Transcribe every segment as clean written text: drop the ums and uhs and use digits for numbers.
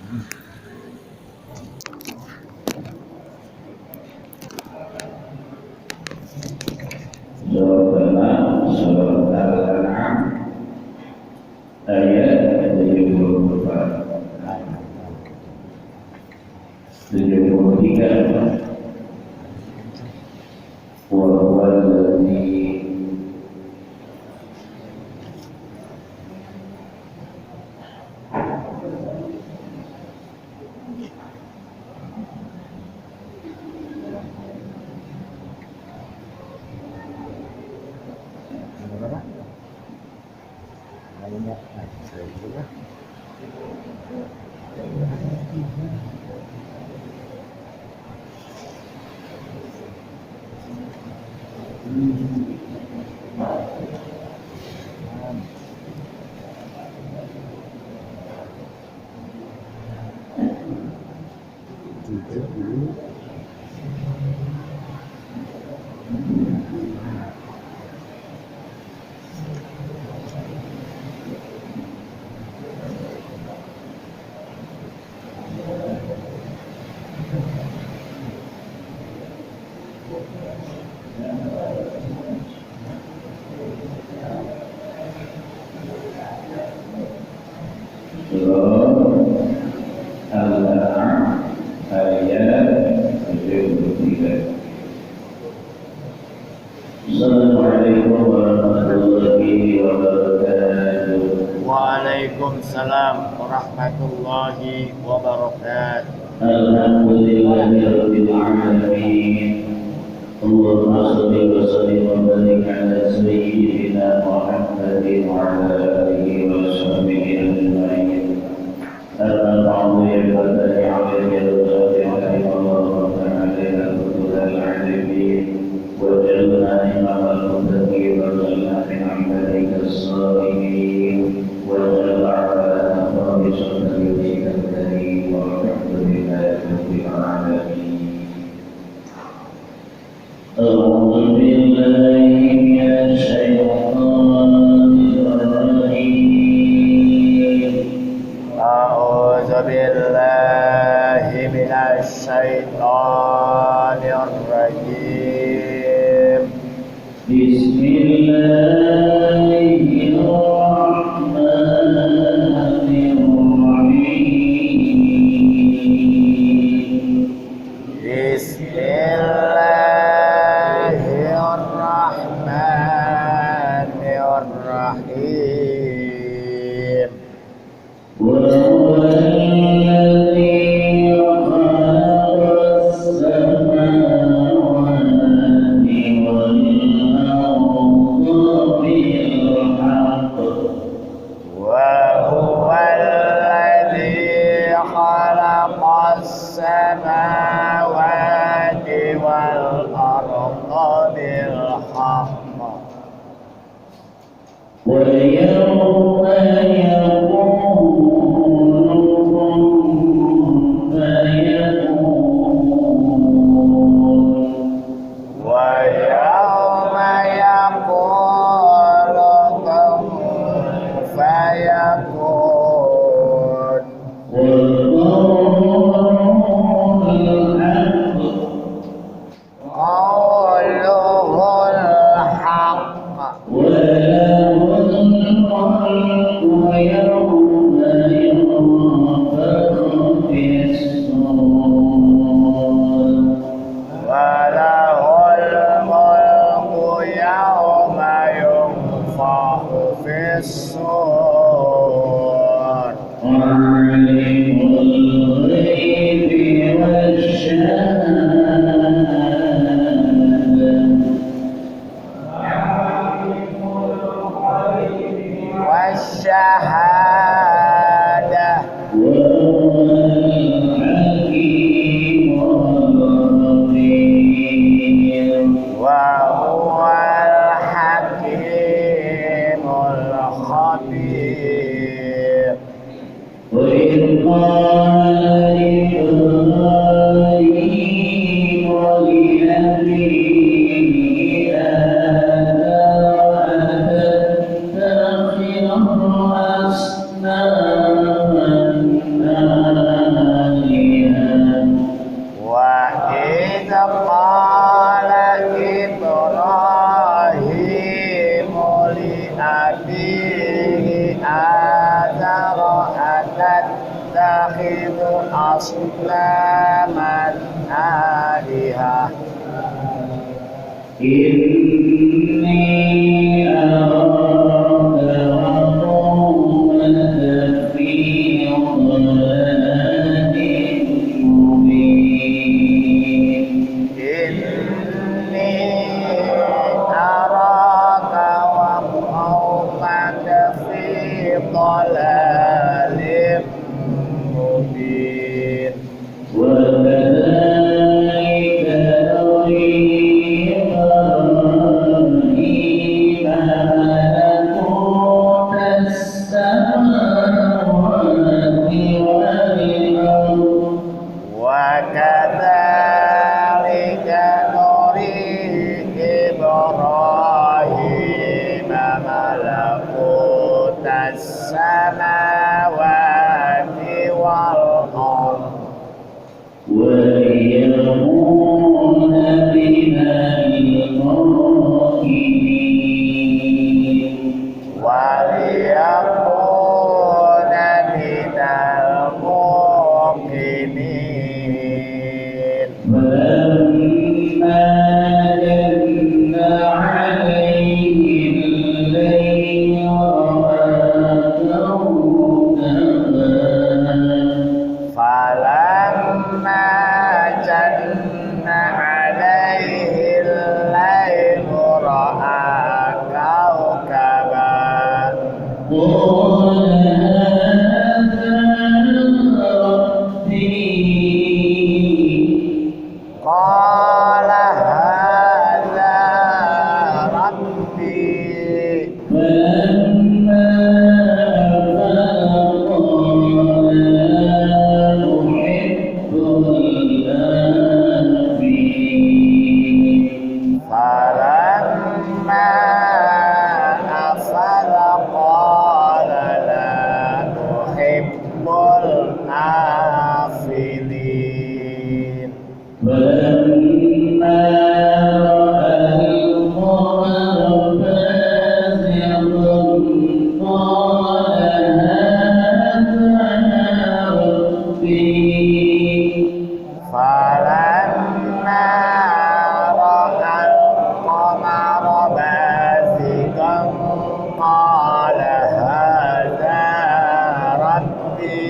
Surat Al-An'am ayat 73. Wa huwa alladhi Al-An'am ayat 73. Assalamualaikum warahmatullahi wabarakatuh. Waalaikumsalam warahmatullahi wabarakatuh. Alhamdulillahirabbil alamin. Allahumma shalli wa sallim wa barik ala sayyidina Muhammadin wa ala alihi wa sahbihi ajma'in. Al-Ta'ala ya Fatah ya Alim ya Rasul ya Allah ta'ala ya Rasul al-alamin. وجعلنا إمام المتقين وجعلنا من عبادك الصالحين وجعل أعمالنا خالصة لوجهك الكريم والحمد لله رب العالمين. أعوذ بالله من الشيطان الرجيم. أعوذ بالله من الشيطان الرجيم. بسم الله الرحمن الرحيم. بسم الله الرحمن الرحيم. وهو الذي خلق السماوات والأرض بالحق. وهو الذي خلق السماوات والأرض بالحق. ويوم يقول كن فيكون. ويوم يقول كن فيكون. قوله الحق. وله الخلق يوم ينفخ في الصور. وله الملك يوم ينفخ في الصور. عالم الغيب والشهادة. وهو الحكيم الخبير. وهو الحكيم الخبير. وإذ قال إبراهيم لأبيه آذر أتتخذ أصناما تتخذ أصناما آلهة إني أراك وقومك في ضلال مبين إني أراك وقومك في ضلال مبين وكذلك نري إبراهيم ملكوت السماوات والأرض وكذلك نري إبراهيم ملكوت السماوات والأرض وليكون من الموقنين وليكون من الموقنين فلما جن عليه الليل رأى كوكبا فلما جن عليه الليل رأى كوكبا قال هذا ربي قال هذا ربي فلما أفاق قال لا أحب الآفلين فلما أفل قال لا أحب الآفلين فلما رأى القمر بازغا قال هذا ربي فلما رأى القمر بازغا قال هذا ربي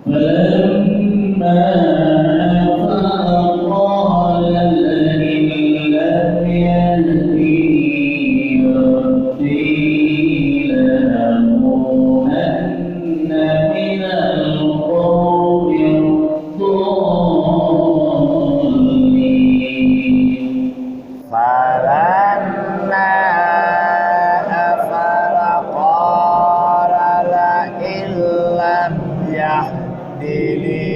فلما أفاق قال لئن لم يهدني ربي لأكونن من القوم الضالين فلما أفل قال لئن لم يهدني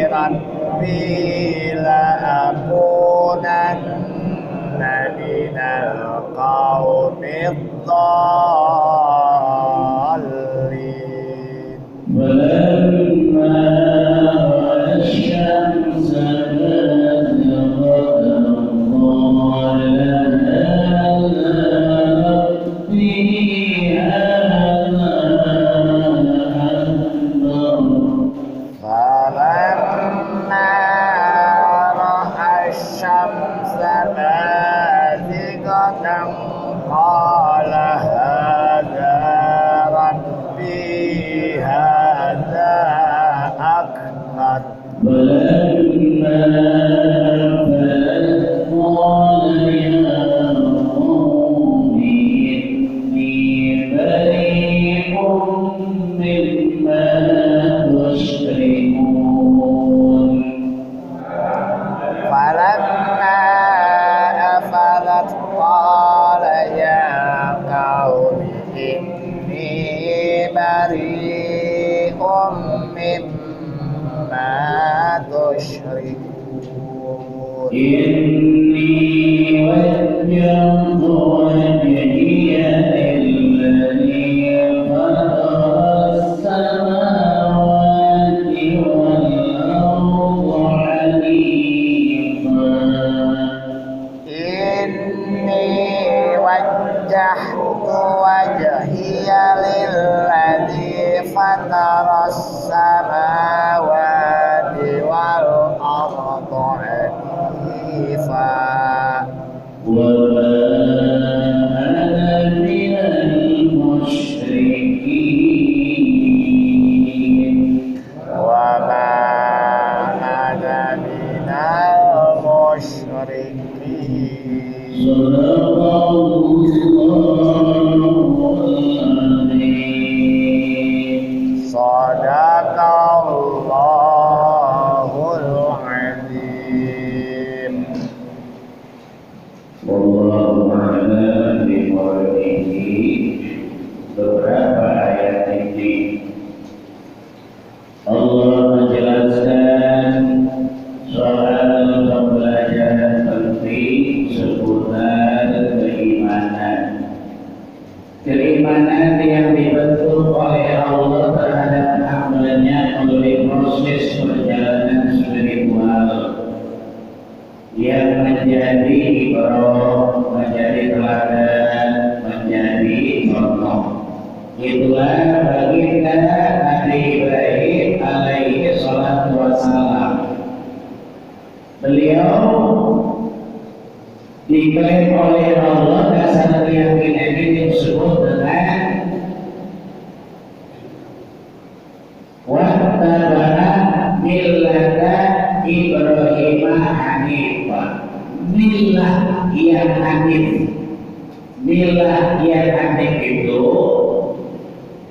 ربي لأكونن من القوم الضالين فلما رأى الشمس بازغة قال هذا ربي هذا أكبر فلما رأى الشمس بازغة قال هذا ربي هذا أكبر فلما أفلت قال يا قوم إني بريء مما تشركون فلما أفلت قال يا قوم إني بريء مما تشركون إني وجهت وجهي للذي فطر السماوات والأرض حنيفا إني وجهت وجهي للذي فطر ترى السماوات والأرض حنيفا وما أنا من المشركين وما أنا من المشركين صدق الله العظيم صدق الله العظيم Wallahu a'lam bishawab. Beberapa ayat ini Allah menjelaskan soal pembelajaran penting seputar keimanan. Keimanan yang dibentuk oleh Allah terhadap hamba-Nya melalui proses perjalanan spiritual yang menjadi ibrah, menjadi teladan, menjadi contoh. Itulah baginda Nabi Ibrahim alaihi salatu wassalam. Beliau diklaim oleh Allah dasar keyakinan ini disebut dengan wattaba'a millata Ibrahim hanifah. Milah yang hanif. Milah yang hanif itu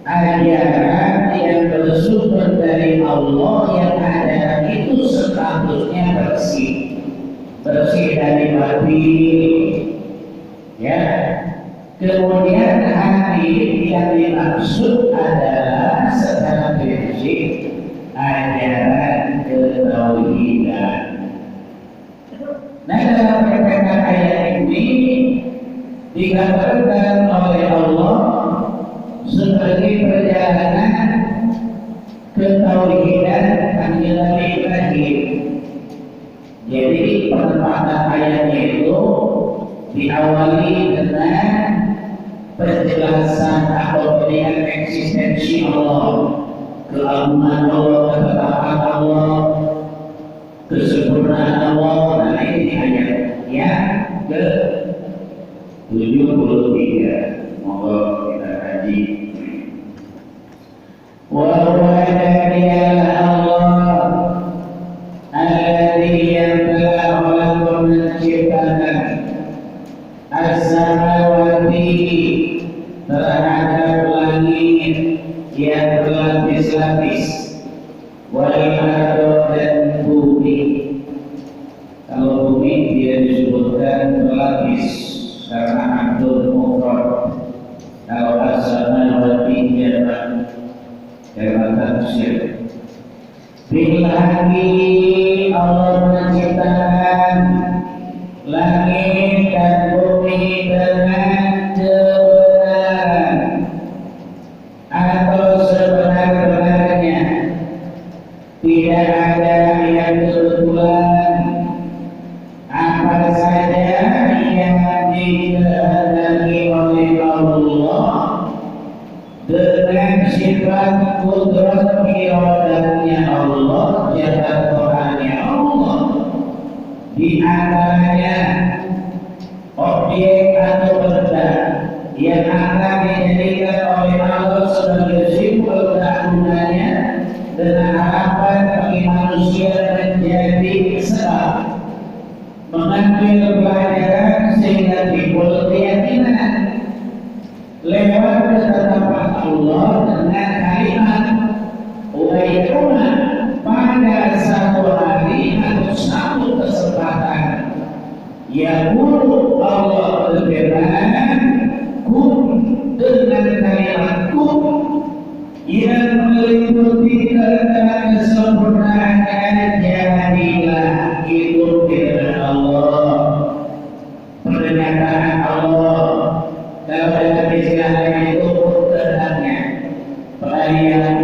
ajaran yang bersumber dari Allah, yang ajaran itu statusnya bersih, bersih dari batil. Ya. Kemudian hanif yang dimaksud adalah secara prinsip ajaran ketauhidan. Nah, dalam perkataan ayat ini digambarkan oleh Allah sebagai perjalanan ketauhidan Nabi Ibrahim. Jadi penempatan ayatnya itu diawali dengan penjelasan atau dengan eksistensi Allah, keagungan Allah, ketetapan Allah, kesempurnaan Allah. Nah, ini ayat yang ke-73. Monggo kita kaji. Wa huwa Allah alladzi yanzala lakum menciptakan as-samawati terhadap langit yang berlapis-lapis, wal ardo dan bumi. Kalau bumi dia disebutkan berlapis karena abdul mufrad. Kalau as-samawati jamak karena taksir. Bilhaqi Allah menciptakan langit dan bumi dengan kebenaran atau sebenar-benarnya. Tidak ada yang kebetulan. Apa saja yang dikehendaki oleh Allah dengan sifat kudrat iradatnya Allah, jabatuhannya Allah, di antaranya objek atau benda yang akan dijadikan oleh Allah sebagai simbol keagungannya dengan harapan bagi manusia menjadi sebab mengambil pelajaran sehingga timbul keyakinan lewat ketetapan Allah dengan kalimat ubayyuma pada satu hari atau satu kesempatan. Ya guru Allah berfirman kun, dengan kalimat kun yang meliputi kehendak kesempurnaan jadilah. Itu firman Allah, pernyataan Allah. Kalau dalam istilah itu kehendaknya, perayaan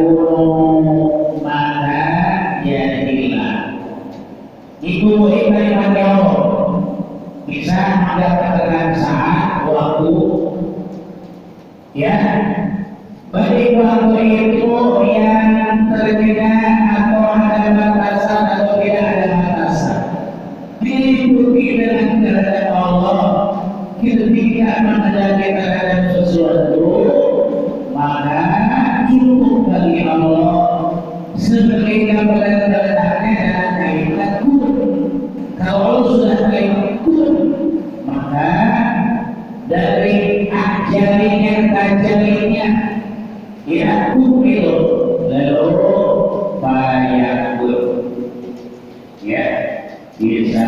bisa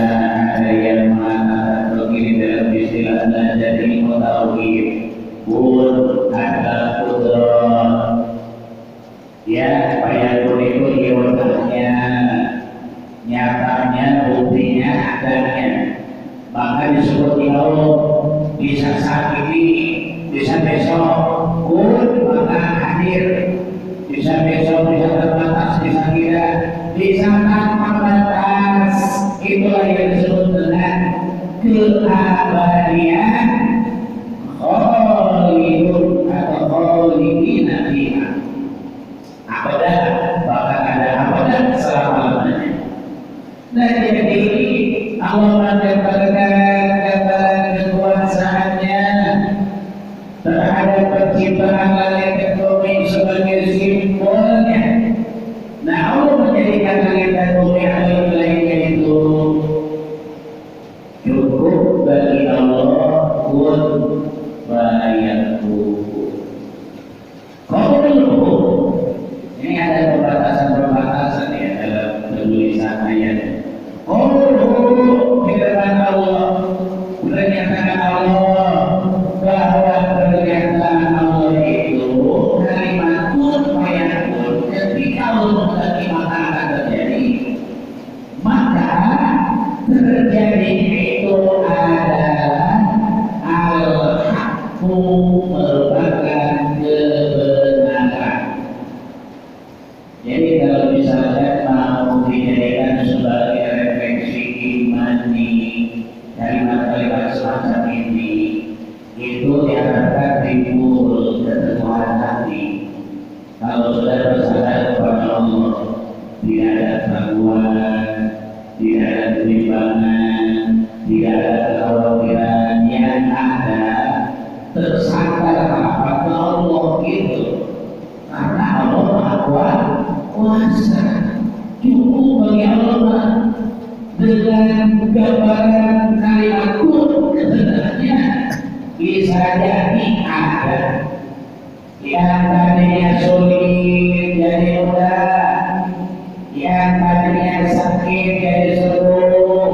ada yang mengatakan begini dalam istilah jadi mutawif pun ada kudrat ya bayar itu iwatahnya nyatanya buktinya adanya maka disebut Allah bisa saat ini bisa besok pun maka hadir bisa besok bisa terbatas bisa tidak bisa tanpa batas itulah yang disebut dengan keabadian khalidun atau khalidina fiha abadah bahkan ada abadah selama-lamanya. Nah jadi Allah menempatkan gambaran kekuasaannya terhadap penciptaan langit dan bumi sebagai simbolnya. Nah Allah menjadikan langit dan bumi lainnya itu cukup bagi Allah kun fayakun. Ini ada pembatasan ya dalam penulisan ayat. Firman Allah menyatakan Allah bahwa pernyataan Allah itu kalimat kun fayakun. Ketika Allah menghendaki maka akan terjadi. Maka terjadi itu adalah al-haqqu merupakan kebenaran. Jadi kalau misalnya mau dijadikan sebagai refleksi iman di kalimat-kalimat semacam ini, itu diharapkan timbul keteguhan hati. Kalau sudah bersandar kepada Allah, tidak ada keraguan, tidak ada kebimbangan, tidak ada kekhawatiran, yang ada tersandar kepada Allah itu. Karena Allah Maha Kuasa, cukup bagi Allah dengan gambaran kalimat kun kebenarannya bisa jadi ada yang tadinya sulit jadi mudah, yang tadinya sakit jadi sembuh,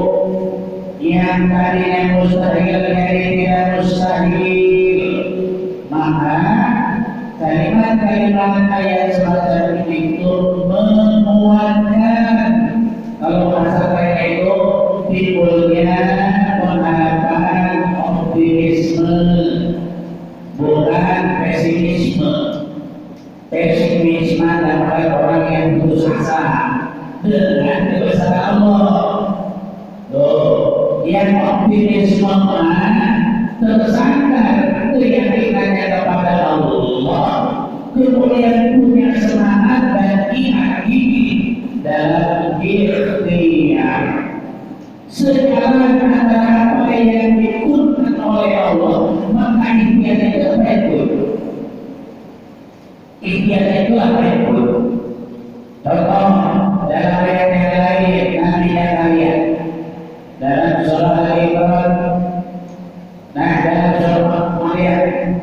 yang tadinya mustahil jadi tidak mustahil. Maka kalimat-kalimat ayat semacam ini itu menguatkan kalau bahasa lainnya itu timbulnya pengharapan optimisme bukan pesimisme. Pesimisme adalah orang yang putus asa dengan kebesaran Allah. Yang optimisme tersandar keyakinannya kepada Allah, kemudian punya semangat dan hakiki dalam ikhtiar. Sekarang antara apa yang dikunci oleh Allah, maka ikhtiarnya itu baikul. Ikhtiarnya itu baikul. Contoh dalam ayat yang lain nanti yang lihat dalam surah Al-Imran. Nah dalam surah Maryam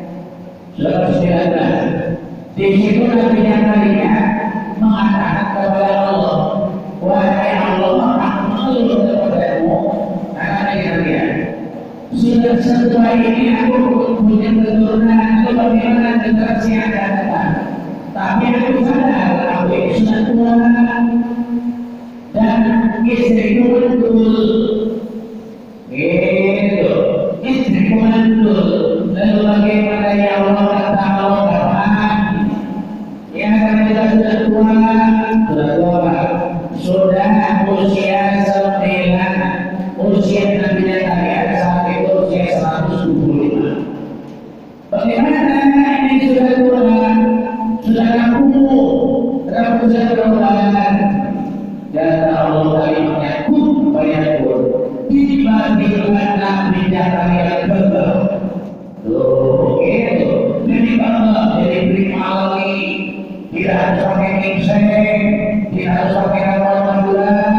surah 19 di situ Nabi yang kalinya mengatakan kepada Allah, wahai Allah, aku mengeluh kepadamu karena kalian sudah setelah ini aku punya keturunan, aku bagaimana generasi yang akan datang, tapi aku sadar aku ini sudah tua dan istriku betul gitu, istriku betul. Lalu bagaimana ya Allah, kata Allah kapan? Ya karena kita sudah tua, sudah usia 9, usia Nabi kalian saat itu usia 125. Bagaimana ini sudah tua, sudah kampung, rambut sudah berulang. Dan Allah kalimatnya kun fayakun. Tiba-tiba Nabi kalian berubah. Tuh, gitu. Jadi bangga, jadi prima lagi. Tidak harus pakai ginseng, tidak harus pakai ramalan bulan.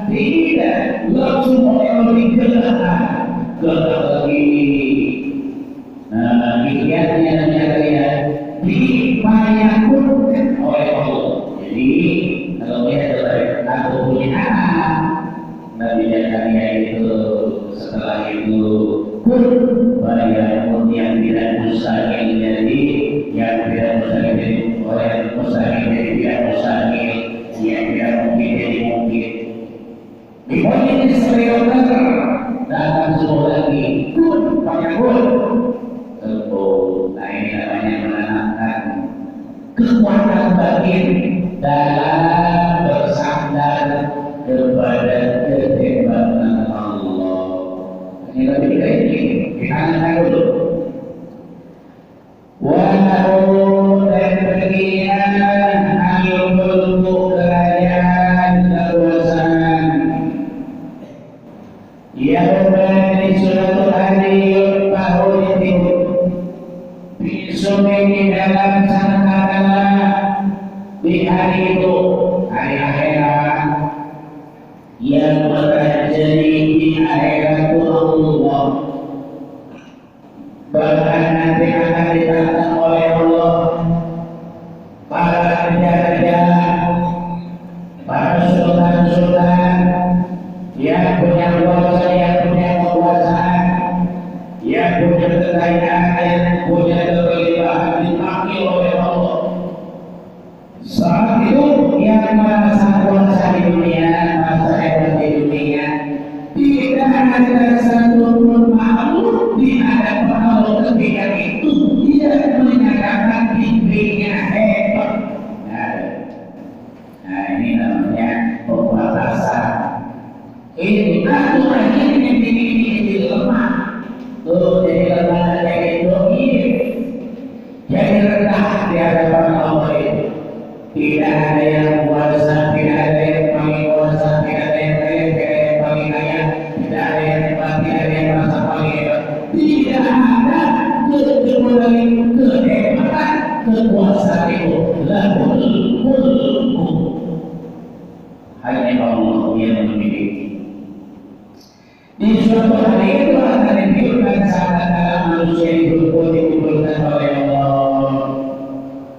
Tidak, langsung oleh digerakkan. Gerak lagi. Nah, ikhtiarnya kalian dipayakunkan oleh Allah. Jadi, kalau dia tertarik, aku punya anak. Nabi Zakaria itu setelah itu bayar yang tidak mustahil jadi yang tidak mustahil jadi yang mustahil jadi tidak mustahil yang tidak mungkin jadi mungkin di poin ini sebenarnya datang semua lagi kun tentu nah ini namanya menanamkan kekuatan batin dalam bersandar kepada kehebasan Allah. Ini lebih baik kita angkat dulu. Walau dan pergian al-mulku kerajaan kekuasaan yang di suatu hari tahun itu besok di dalam sangkala di hari itu hari akhirat yang terjadi di akhirat Allah bahkan nanti akan ditantang oleh Allah para raja-raja, para sultan-sultan yang punya kuasa, yang punya kekuasaan, yang punya kekayaan, yang punya kekelimpahan dipanggil oleh Allah. Saat itu yang merasa kuasa di dunia, merasa hebat di dunia, tidak ada satupun makhluk di hadapan Allah ketika itu dia menyatakan dirinya hebat. Nah ini namanya pembatasan. Ini aturan ini lemah. Tuh jadi lemah, jadi domir, jadi rendah di hadapan Allah itu. Tidak ada yang kuasa, tidak ada yang paling kuasa, tidak ada yang kaya, tidak ada yang paling kaya, tidak ada yang hebat, tidak ada yang merasa paling hebat. Tidak ada kecuali kehebatan kekuasaan itu. Lahul mulku. Hanya Allah yang memiliki. Di suatu hari itu akan ditiupkan saat manusia itu dikumpulkan oleh Allah.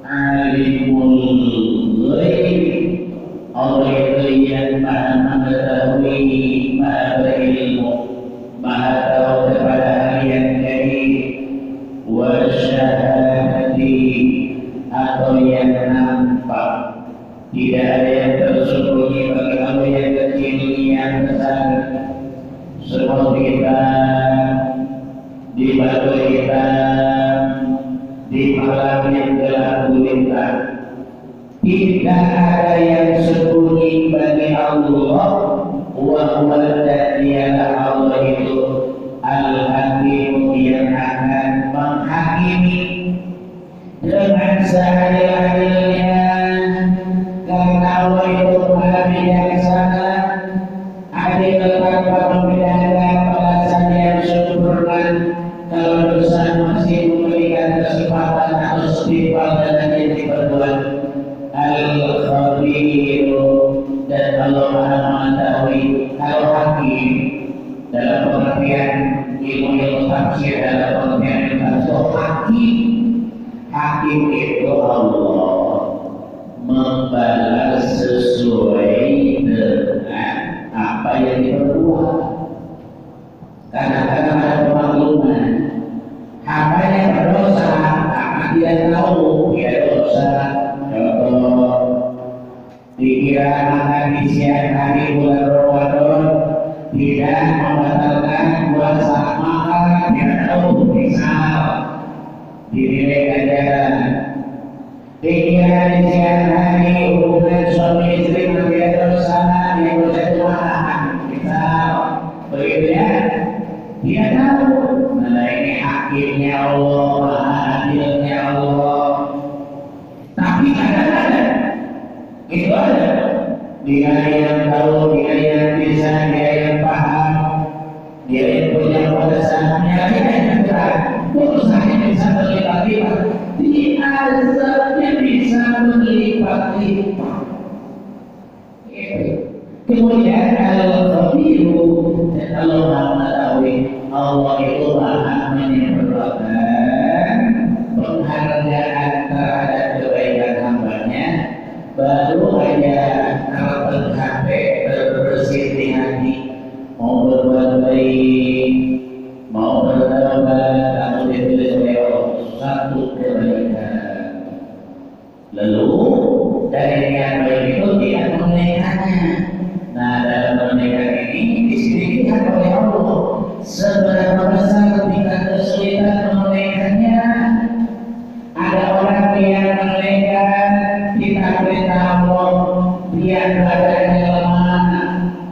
Alimul Ghaib, Allah itu yang maha mengetahui, maha berilmu, maha tahu kepada hal yang gaib, wasyahadati atau yang nampak. Tidak ada yang tersembunyi bagi Allah yang kecil, yang besar. Semua kita di batu hitam, di malam yang gelap gulita, tidak ada yang sembunyi bagi Allah. Wa dan dialah Allah itu Al-Hakim yang akan menghakimi dengan seadil-adilnya, karena Allah itu maha bijaksana, adil tanpa membedakan balasan yang sempurna. Kalau dosa masih memberikan kesempatan atau setimpal dengan yang diperbuat. Al-Khabiru, dan Allah maha mengetahui. Kalau hakim dalam pengertian ilmu tafsir, dalam pengertian ilmu tafsir, hakim itu Allah membalas sesuai dengan apa yang diperbuat. Kadang-kadang ada pemakluman, hambanya berdosa, karena dia tahu dia dosa. Contoh, dikira makan di siang hari bulan Ramadan tidak membatalkan puasa, maka dia tahu misal dinilai ganjaran. Dikira di siang hari hubungan suami istri menjadi dosa, dia dosa Tuhan, misal begitu ya. Dia tahu mana ini hakimnya Allah, maha adilnya Allah. Tapi kadang-kadang itu ada dia yang tahu, dia yang bisa, dia yang paham, dia yang punya perasaannya, dia yang terang. Urusannya bisa berlipat-lipat, di azabnya bisa berlipat-lipat. Kemudian Al-Khabiru, dan Allah maha mengetahui. Allah itu maha menyempurnakan penghargaan terhadap kebaikan hambanya. Baru aja kalau HP terbersih di hati, mau berbuat baik, mau bertaubat, atau ditulis oleh Allah satu kebaikan. Lalu dari niat baik itu tidak menunaikannya. Nah, dalam pernikahan ini disediakan oleh Allah seberapa besar tingkat kesulitan menunaikannya. Ada orang yang menaikkan kita perintah Allah, dia badannya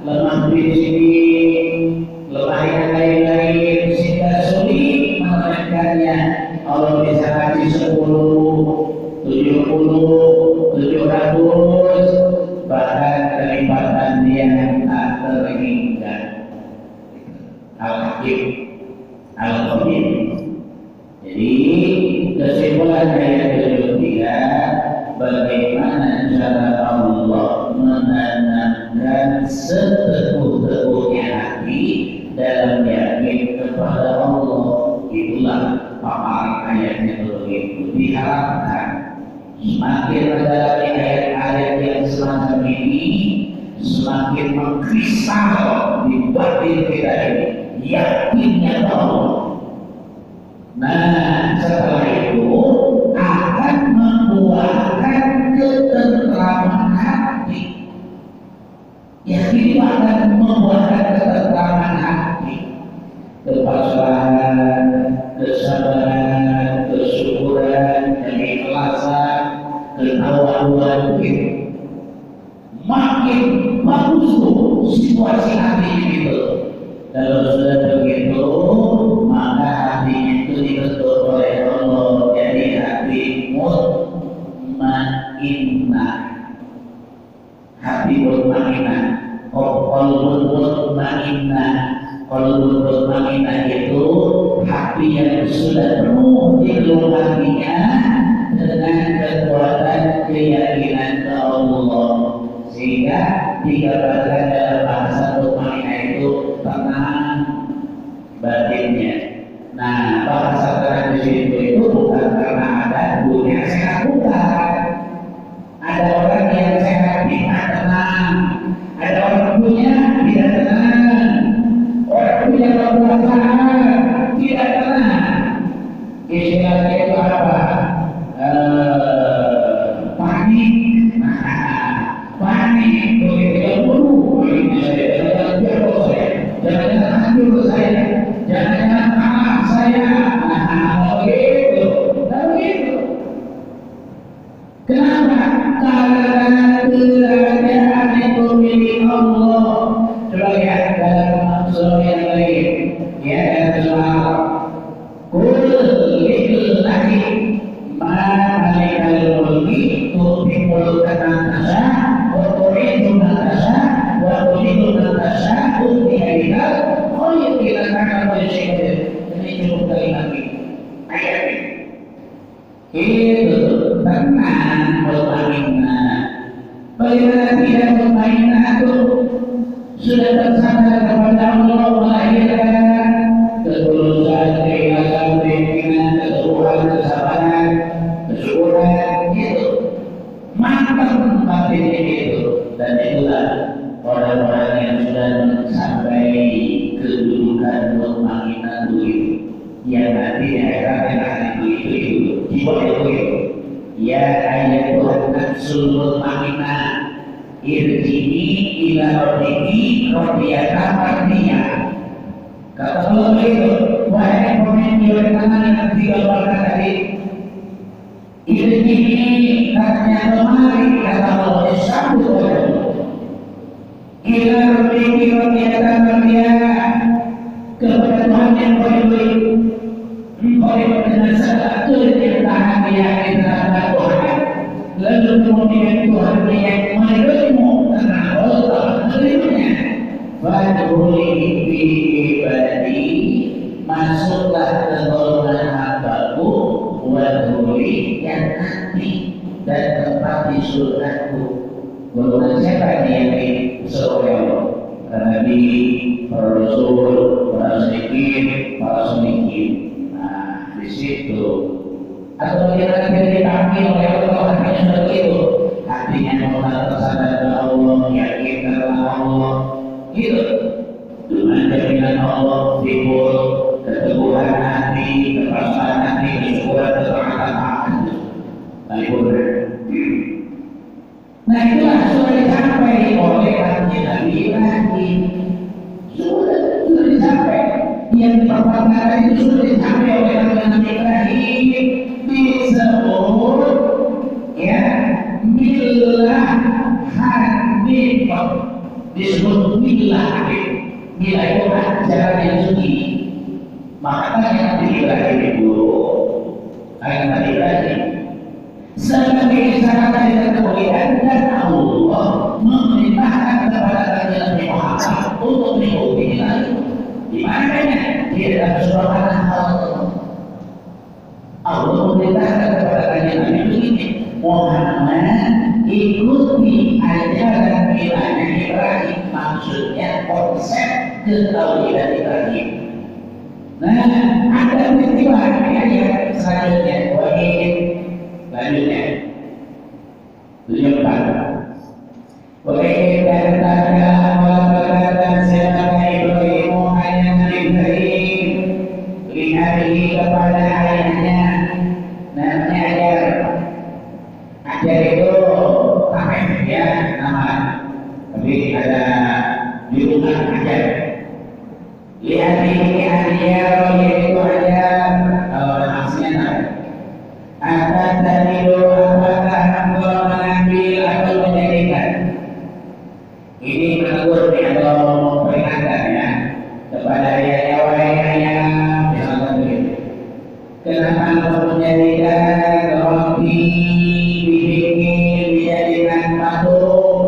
lemah fisik, lemah yang lain-lain, sehingga sulit menunaikannya. Allah bisa kasih 10, 70, 700, bahkan kelipatan dia tak terhingga. Al-Hakim, Al-Qadir. Jadi kesimpulan ayat kedua, bagaimana cara Allah menanamkan seteguh-teguhnya hati dalam yakin kepada Allah. Itulah paparan ayatnya begitu diharapkan. Semakin mendalami ayat-ayat yang semacam ini, semakin mengkristal di batin kita ini yakinnya Allah. Nah, setelah itu akan membuahkan ketentraman hati. Yakin itu akan membuahkan ketentraman hati, kepasrahan, kesabaran, kesyukuran, keikhlasan, ketawaduan itu. Makin bagus tuh situasi hati itu. Kalau sudah begitu, maka hati itu dibentuk oleh Allah jadi hati mutmainnah. Hati mutmainnah, qalbun mutmainnah. Qalbun mutmainnah itu hati yang sudah penuh dilengkapinya dengan kekuatan keyakinan ke Allah, sehingga dikatakan dalam bahasa mutmainnah itu tenang batinnya. Nah, bahasa tenang di situ itu bukan karena ada dunia sehat, bukan. Ada orang yang sehat tidak tenang, ada orang punya tidak tenang, orang punya kekuasaan tidak tenang. Istilahnya itu apa? Panik. Panik begitu dulu. Jangan hancur saya, jangan kalah saya. Begitu, begitu. Kenapa? Karena kerajaan itu milik Allah. Coba lihat dalam surah yang lain, ya dalam Qul lagi malikal mulki tu'timul kanatasa wa tu'idul kanatasa wa tu'idul kanatasa u'tihadikal kira karena bersyukur. Ini cukup kali lagi ayat ini itu tenang mutmainnah. Bagaimana tidak mutmainnah itu sudah bersandar kepada Allah, melahirkan ketulusan, keikhlasan, keinginan, keteguhan, kesabaran, kesyukuran itu matang batinnya itu. Dan itulah orang-orang yang sudah sampai kedudukan mutmainnah itu, yang nanti di akhirat yang akan itu jiwa itu. Ya ayyatuhan nafsul mutmainnah irji'i ila rabbiki radiyatan mardiyah. Kata Allah begitu, wahai pemimpin yang tangan yang digambarkan tadi, irji'i katanya kemari, kata Allah disambut oleh Allah. Ila rabbiki radiyatan mardiyah, kepada Tuhan yang baik-baik. Engkau dengan segala kecintaan yang terhadap Tuhan, lalu kemudian Tuhan yang menerimmu karena Allah menerimanya. Fadkhuli fi ibadi, masuklah ke golongan hambaku, wadkhuli jannati, dan tempat di surgaku. Golongan siapa yang disuruh Allah? Para nabi, para rasul, para siddiqin, para sholihin. Di situ atau bagaimana kita dipanggil oleh Allah, hatinya seperti itu, hatinya mengenal tersadar ke Allah, yakin kepada Allah, gitu. dengan jaminan Allah timbul keteguhan hati, keperasaan hati, kesyukuran, ketaatan. Nah itulah sudah dicapai oleh Nabi Ibrahim. Sudah dicapai. Yang pertama itu sudah dicapai oleh Nabi Ibrahim, disebut ya milah hanifah, disebut milah hanifah. Milah itu ajaran yang suci. Makanya Nabi Ibrahim itu Nabi Ibrahim sebagai syarat dari kemuliaan, dan Allah memerintahkan kepada Nabi Muhammad untuk mengikuti Nabi. Di mananya? Di dalam surah Al-Nahl. Allah memerintahkan kepada Nabi begini, Muhammad ikuti ajaran Nabi Ibrahim, maksudnya konsep ketauhidan Ibrahim. Nah, ada peristiwa yang selanjutnya, lanjutnya, 74. Wahai katakan wala siapa Ibrahim ayah Ibrahim lihatlah kepada ayahnya namanya Ajar itu apa ya nama, tapi ada julukan Ajar. Lihat ini Ajar yaitu Ajar, maksudnya akan tadilu apakah engkau mengambil atau menjadikan. Ini menegur atau memperingatkan ya kepada ayahnya, wahai ayah, misalkan begitu. Kenapa engkau menjadikan roti dibikin dijadikan patung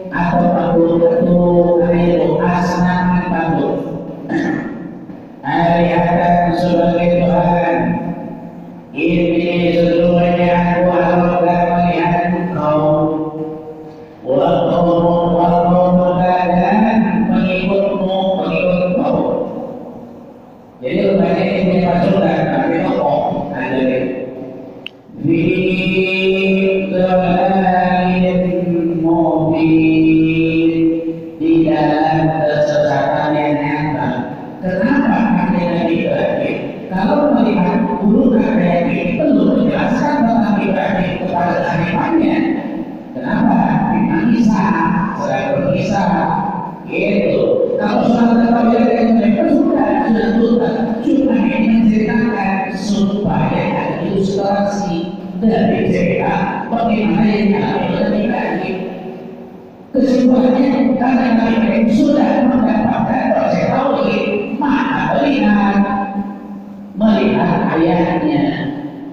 atau patung air asnaman patung? Alihatan sebagai Tuhan. Ini seluruhnya aku akan melihat engkau walaupun keadaan pengikutmu pengikut kau. Jadi rupanya ini dimaksudkan tapi tokoh ada di dalam mubin, di dalam kesesatan yang nyata. Kenapa kami Ibrahim? Kalau melihat urutan kayak ini perlu menjelaskan tentang Ibrahim kepada anak-anaknya. Kenapa? Memang Isa, selain berkisah, gitu. Kalau soal ketahuan mereka sudah tuntas. Cuma ini menceritakan supaya ada ilustrasi dari cerita bagaimana yang dialami Ibrahim. Kesimpulannya karena Ibrahim sudah mendapatkan proses tauhid, maka melihat ayahnya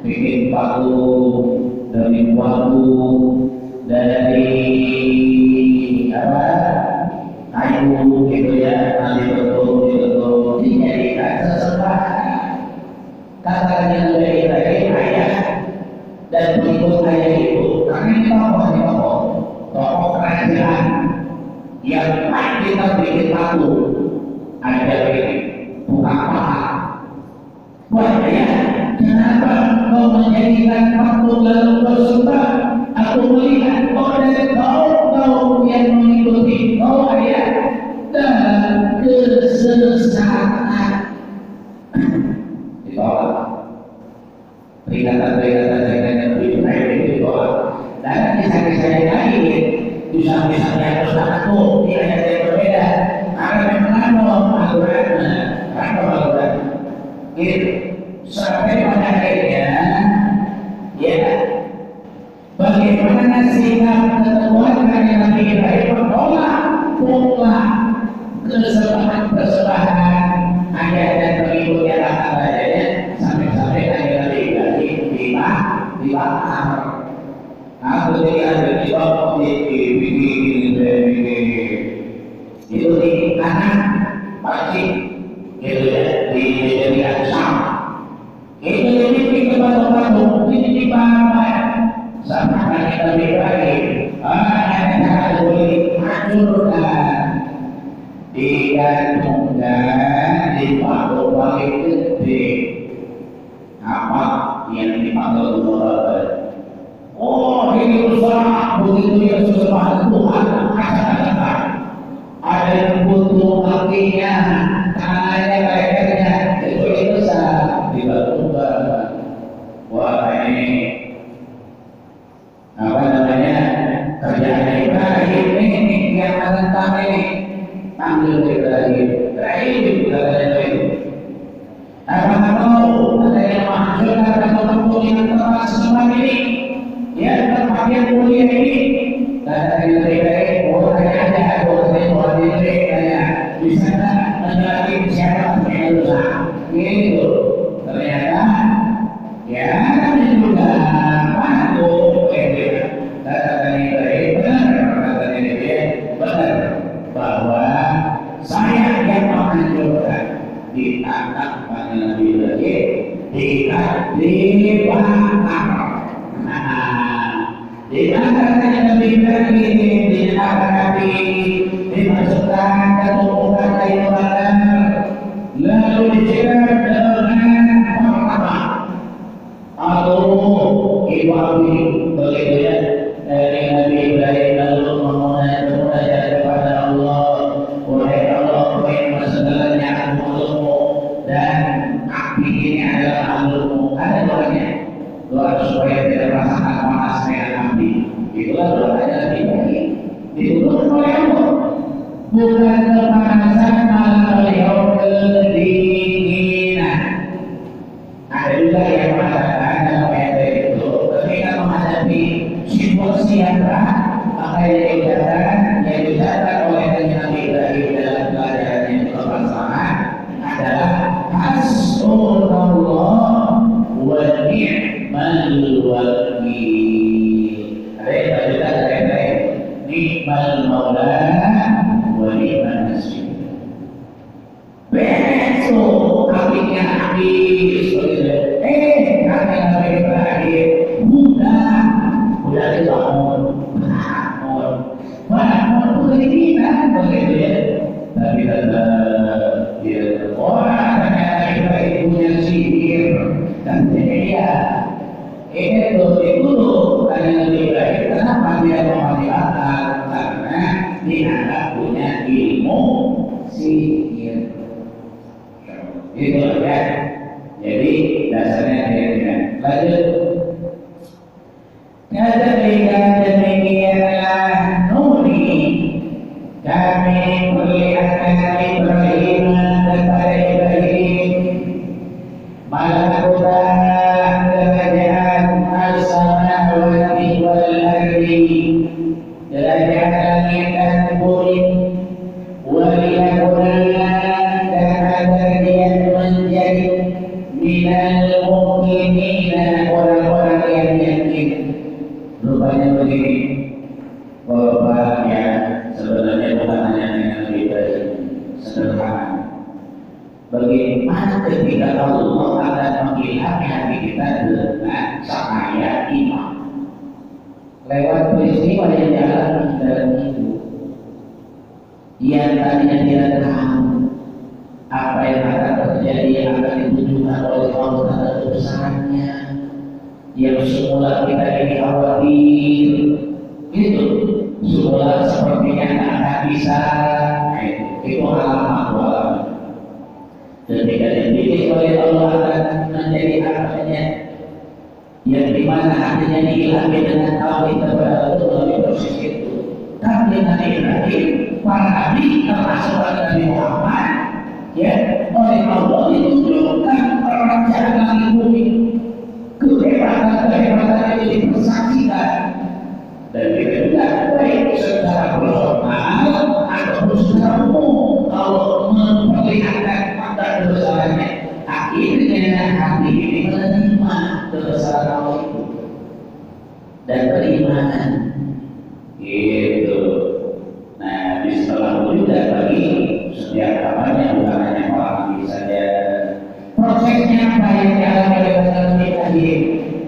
bikin patung dari bambu, dari apa kayu gitu ya, nanti betul dijadikan sesembahan. Katanya dari ayah dan pengikut ayah itu, karena ini tokoh kerajaan yang kita bikin patung ada ini bukan paha. Wah ya, kenapa kau menjadikan patung lalu bersembah? Aku melihat kau yang mengikuti kau ayah dalam kesesatan. Ditolak. Peringatan yang lebih baik itu ditolak. Dan kisah-kisah yang lain, kisah-kisah yang bersatu, tidak ada yang berbeda. Karena memang aturan. Itu sampai pada akhirnya, ya. Bagaimana sikap keteguhan dari Nabi Ibrahim menolak mutlak persembahan ayah dan pengikutnya katanya sampai Nabi Ibrahim dibakar. Aku jadi ada di bawah bikin itu di kanan pasti itu ya di Ansam itu jadi kepada ini di bawah. Sama kita Ibrahim, ada boleh hancurkan, digantungkan di patung paling gede. Apa yang dipanggil Tuhan? Oh ini usaha begitu ya sesembahan Tuhan. Ada yang butuh kakinya Ibrahim ini yang menentang ini panggil Ibrahim Ibrahim apa kamu ada yang menghancurkan tempat yang tempat semua ini ya tempat yang mulia ini kata Ibrahim oh ada buat diri di sana menjadi siapa yang rusak gitu ternyata ya kami juga mampu kata Ibrahim benar bahwa saya yang menghancurkan ditangkap pada Nabi Ibrahim dibakar dibakar Nabi Ibrahim diangkat dimasukkan ke tumpukan kayu bakar lalu disiram dengan pertama atau ibu begitu ya dari Nabi Ibrahim lalu memunajat kepada Allah wahai Allah wahai segalanya makhlukmu dan api ini adalah makhlukmu ada doanya doa supaya tidak merasakan panasnya api itulah doanya Nabi Ibrahim diturunkan oleh Allah bukan kepanasan malah beliau kedinginan ada juga yang mengatakan dalam ayat itu ketika menghadapi situasi yang berat maka yang diucapkan oleh Nabi Ibrahim dalam pelajaran yang kebersamaan adalah hasbunallah wa ni'mal wakil. Ada yang ni'mal maula wa ni'mal nasir. Besok apinya habis kata Nabi Ibrahim udah dibangun bangun kedinginan begitu ya tapi tetap dia orang ternyata Ibrahim punya sihir dan dia itu karena Nabi Ibrahim kenapa dia mau dibakar karena dia punya ilmu sihir itu ya jadi dasarnya dia lanjut demikianlah nuri kami perlihatkan Ibrahim kepada Ibrahim malakutan kerajaan as-samawati wal ardi kerajaan langit dan bumi waliyakunan dan agar dia menjadi minal mu'minina orang-orang yang yakin rupanya begini Bapak ya sebenarnya bukan hanya dengan Ibrahim sederhana bagaimana ketika Allah akan mengilhami hati kita dengan cahaya iman lewat peristiwa yang dialami dalam hidup yang tadinya tidak tahu apa yang akan terjadi yang akan ditunjukkan oleh Allah tanda kebesarannya yang semula kita ini khawatir itu semula sepertinya tak akan bisa itu alamat ketika dipilih oleh Allah akan menjadi apanya yang dimana hatinya diilhami dengan tauhid kepada Allah lebih persis itu tapi Nabi Ibrahim para nabi termasuk Nabi Muhammad ya oleh Allah ditunjukkan kerajaan langit bumi kehebatan itu dipersaksikan dan kita juga baik secara personal atau secara umum kalau memperlihatkan fakta kebesarannya akhirnya hati ini menerima kebesaran Allah itu dan beriman gitu. Nah di setelah itu juga bagi setiap kamarnya bukan hanya orang nabi saja prosesnya apa yang dialami oleh Nabi Ibrahim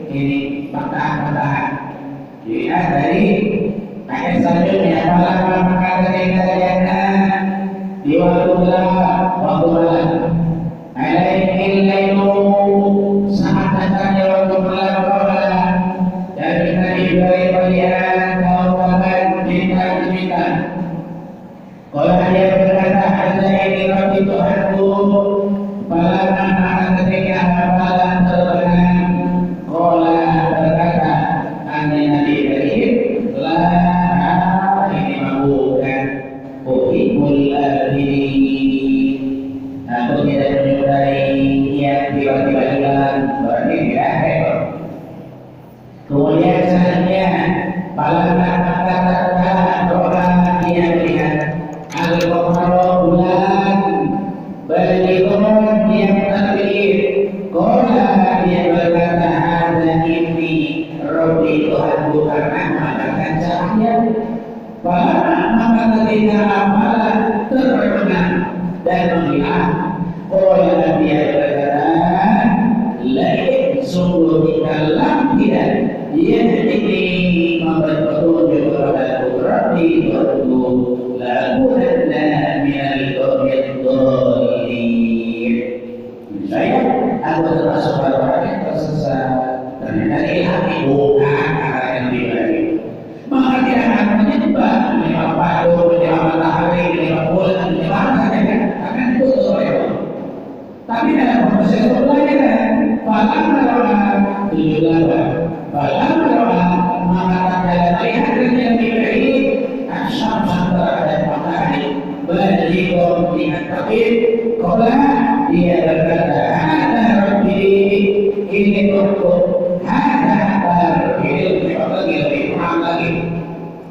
ini fakta-fakta dilihat dari ayat selanjutnya malah maka ketika jannah di waktu malam alaihil lailu saat datangnya waktu malam dan Nabi Ibrahim melihat kawakan bintang-bintang kalau dia berkata ada ini Rabbi Tuhanku Falamma ketika hafalan terbenam Kola berkata Nabi Ibrahim lah ini maka ketika amalan terperkenan dan menghilang, orang dia berkata, lain sungguh di dalam tidak dia ini memberi petunjuk kepada Rabbi waktu lagu dan minal qawmid dhalin. Saya aku termasuk orang yang tersesat dan dari hati bukan arah yang dibagi. Maka tidak akan menyembah menyembah patung, menyembah matahari, menyembah bulan, menyembah saja akan tutup oleh Allah. Tapi dalam proses pembelajaran, falam merawat maka dalam melihat yang diberi asyam terhadap matahari berjiwa dengan takdir. Qala dia berkata, hada Rabbi, ini untuk hada Rabbi, lebih paham lagi.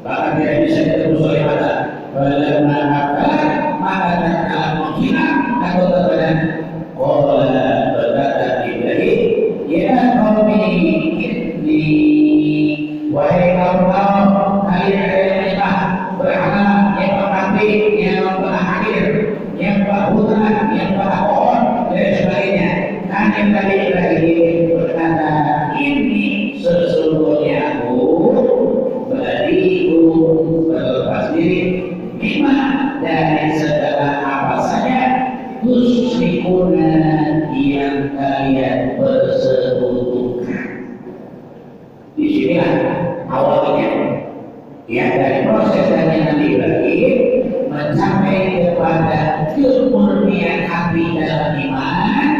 Bahkan dia bisa terus oleh mata. Falamma akal maka tatkala menghilang anggota badan. Qala berkata Ibrahim, ya qaumi inni, wahai kaum kalian yang menyembah berhala, yang mati, yang hadir, yang hutan, yang pohon dan sebagainya. Hanya tadi Ibrahim berkata, ini sesungguhnya aku beriku berlepas diri mimma dari segala apa saja tusyrikuna yang kalian persekutukan. Di sinilah awalnya ya dari proses dari Nabi Ibrahim mencapai kepada kemurnian hati dalam iman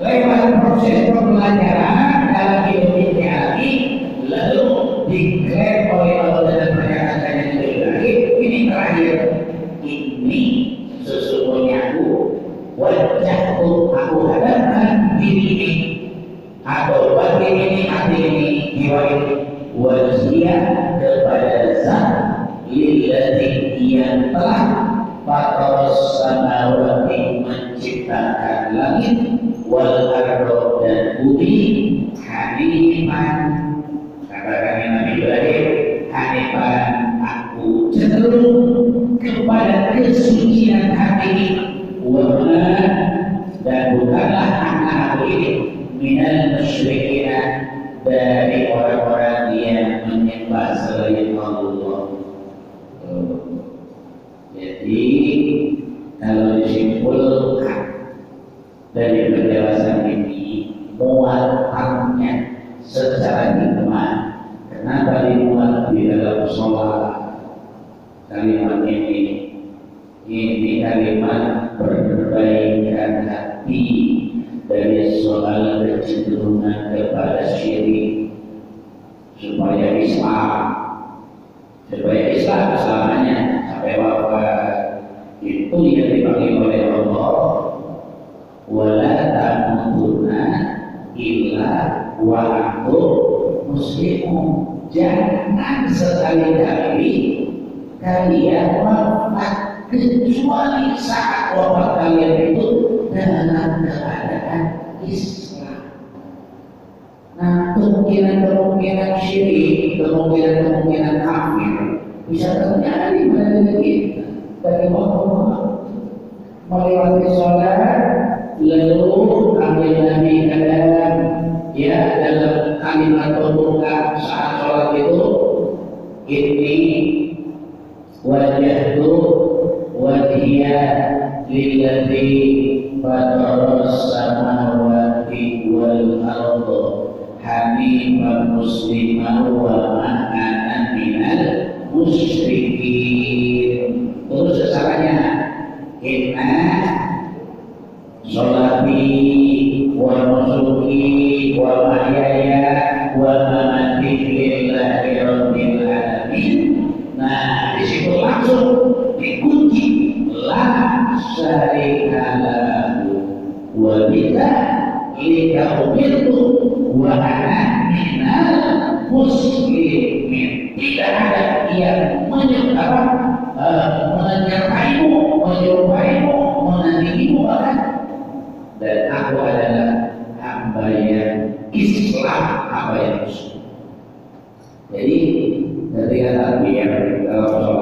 lewat proses pembelajaran dalam hidup ini lagi, lalu diklaim oleh Allah dalam pernyataan Nabi Ibrahim ini terakhir, ini sesungguhnya aku wajahku, aku hadapkan diri ini atau batin ini, hati ini, jiwa ini wajah kepada zat lillati yang telah fataras samawati menciptakan langit wal ardo dan bumi hanifan. Katakan Nabi Ibrahim, hanifan aku cenderung kepada kesucian hati ini, dan bukanlah anak aku ini minal musyrikina dari orang-orang yang menyembah selain Allah. Jadi kalau disimpulkan dari penjelasan ini, muatannya secara hikmah, kenapa dimuat di dalam sholat kalimat ini kalimat perbaikan hati dari soal kecenderungan kepada syirik supaya Islam selamanya sampai wafat itu yang dipanggil oleh Allah, wala tamutunna illa wa antum muslimun. Jangan sekali-kali kalian wafat kecuali saat wafat kalian itu dalam keadaan Islam. Nah, kemungkinan syirik, kemungkinan kafir bisa terjadi pada diri kita. Bagi waktu melewati sholat, lalu ambil Nabi Adam ya dalam kalimat pembuka saat sholat itu, ini wajahtu wajhiya lillati fataras samawati wal ardo hanifan musliman wa ma ana minal musyrikin. Terus sesalahnya, inna sholati wa nusuki wa mahyaya wa mamati lillahi rabbil alamin. Nah, di situ langsung dikunci la syarika lahu wa bika lika umirtu wa ana minal muslimin. Tidak ada yang menyertaimu, menyerumpaimu, menandingimu bahkan. Dan aku adalah hamba yang Islam, hamba yang Muslim. Jadi ketika takbir dalam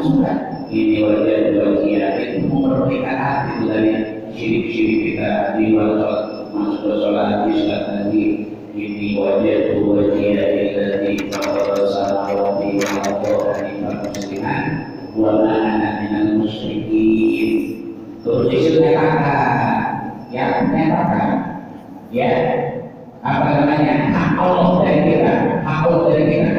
juga. Ini wajah itu memperbaikkan hati dari syirik-syirik kita di luar sholat, masuk ke sholat di sholat nanti. Ini wajah dari sama wati wa musliman wa anak minal musyrikin. Terus disertakan ya apa namanya, hak Allah dari kita, hak Allah dari kita.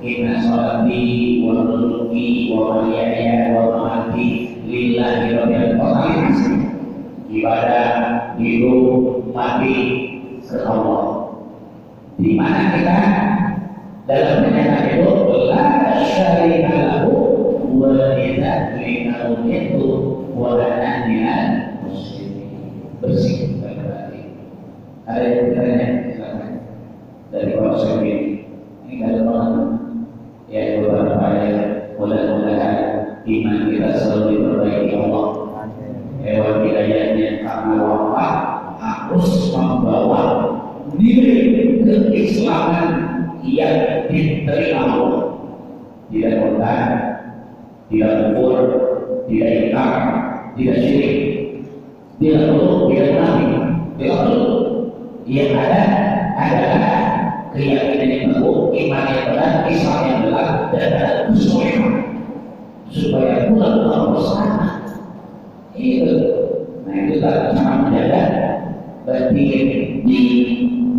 Inna sholati wa nusuki wa mahyaya wa mamati lillahi rabbil alamin. Ibadah, hidup, mati ke Allah. Di mana kita dalam pernyataan itu la syarika lahu wa bidzalika umirtu wa ana minal muslimin. Bersih kembali. Ada yang bertanya dari konsep ini. Ini kalau ya beberapa ayat, mudah-mudahan iman kita selalu diperbaiki Allah. Hewan hidayahnya karena wafat harus membawa diri keislaman yang diterima Allah. Tidak murtad, tidak kufur, tidak ingkar, tidak syirik, tidak perlu, tidak munafik, tidak perlu. Yang ada adalah keyakinan yang teguh, iman yang benar, Islam yang benar, dan ada kesulitan supaya pulang bersama. Itu, nah itu cara menjaga batin di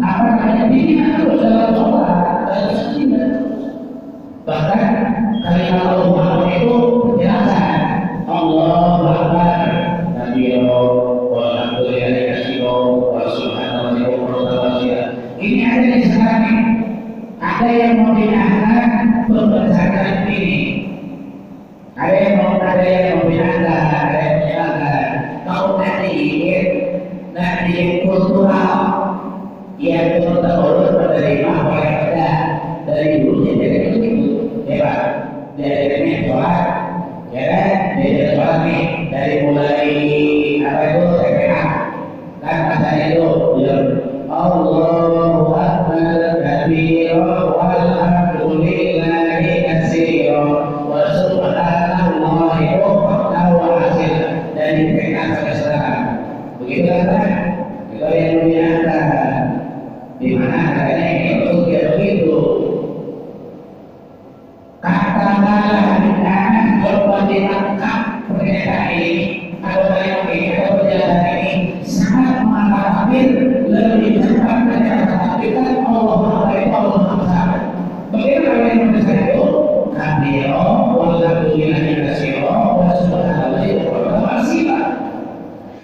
apa namanya dini harus dalam sholat dan sajidah. Bahkan kalimat Allah itu penjelasan Allahu Akbar, Nabi Allah, walhamdulillah kasih wa subhanallah wa ta'ala. Ini ada di sekarang ini. Ada yang mau bid'ahkan pembacaan ini. Ada yang mau bid'ahkan, ada yang menyalahkan. Kalau nanti ingin kultural yang terus menerima oleh kita dari dulu jadi begitu, ya Pak. Dari sholat, ya kan? Dari sholat nih, dari mulai apa itu TPA, kan bahasanya itu, ya Allahu Akbar kabira walhamdulillahi katsira wa subhanallahi bukratan wa asila. Dari TPA sampai sekarang, begitu kan? Itu yang menyenangkan. Di mana katanya ini untuk dia begitu. Katakanlah kita coba ditangkap pernyataan ini atau kalimat ini atau perjalanan ini sangat mengatakan lebih cepat pernyataan kita Allah Maha. Bagaimana yang mendesak itu? Kabiro, walhamdulillahi katsira, wa subhanallahi bukratan wa asila.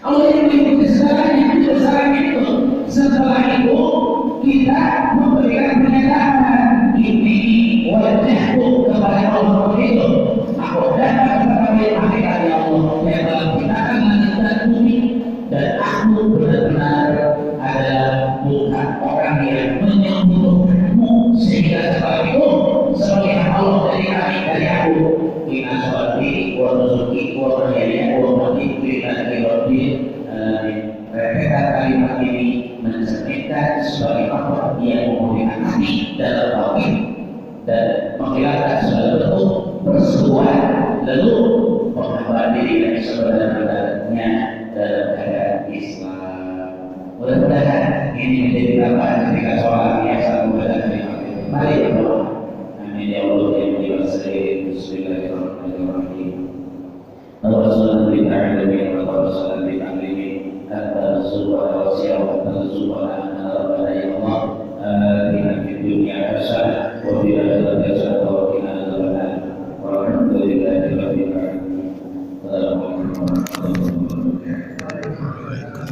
Allah yang mengikuti segalanya itu. Setelah itu kita memberikan pernyataan ini wajahku kepada Allah itu. Aku datang kepada mereka ya Allah yang dalam kita akan melanjutkan bumi, dan aku benar-benar adalah bukan orang yang menyembunyikanmu, sehingga setelah itu sebagai Allah dari kami, dari aku. Inna sholati wa nusuki wa mahyaya wa mamati lillahi rabbil alamin. Repetan kalimat ini mencerminkan sebagai orang yang memulihkan hati dalam tauhid dan menghilangkan segala bentuk persetujuan, lalu penghambaan diri yang sebenarnya dalam keadaan Islam. Mudah-mudahan ini menjadi tambahan ketika sholat yang sangat mudah kalimat ini. Mari berdoa. Amin ya Allah ya mulia. Bismillahirrahmanirrahim. Allahumma shalli ala Muhammad wa sallim alaihi. Subhanahu wa ta'ala subhanahu wa ta'ala atina fid dunya hasanah wa fil akhirati hasanah wa qina adzabannar. Walhamdulillahi rabbil alamin. Assalamualaikum warahmatullahi wabarakatuh.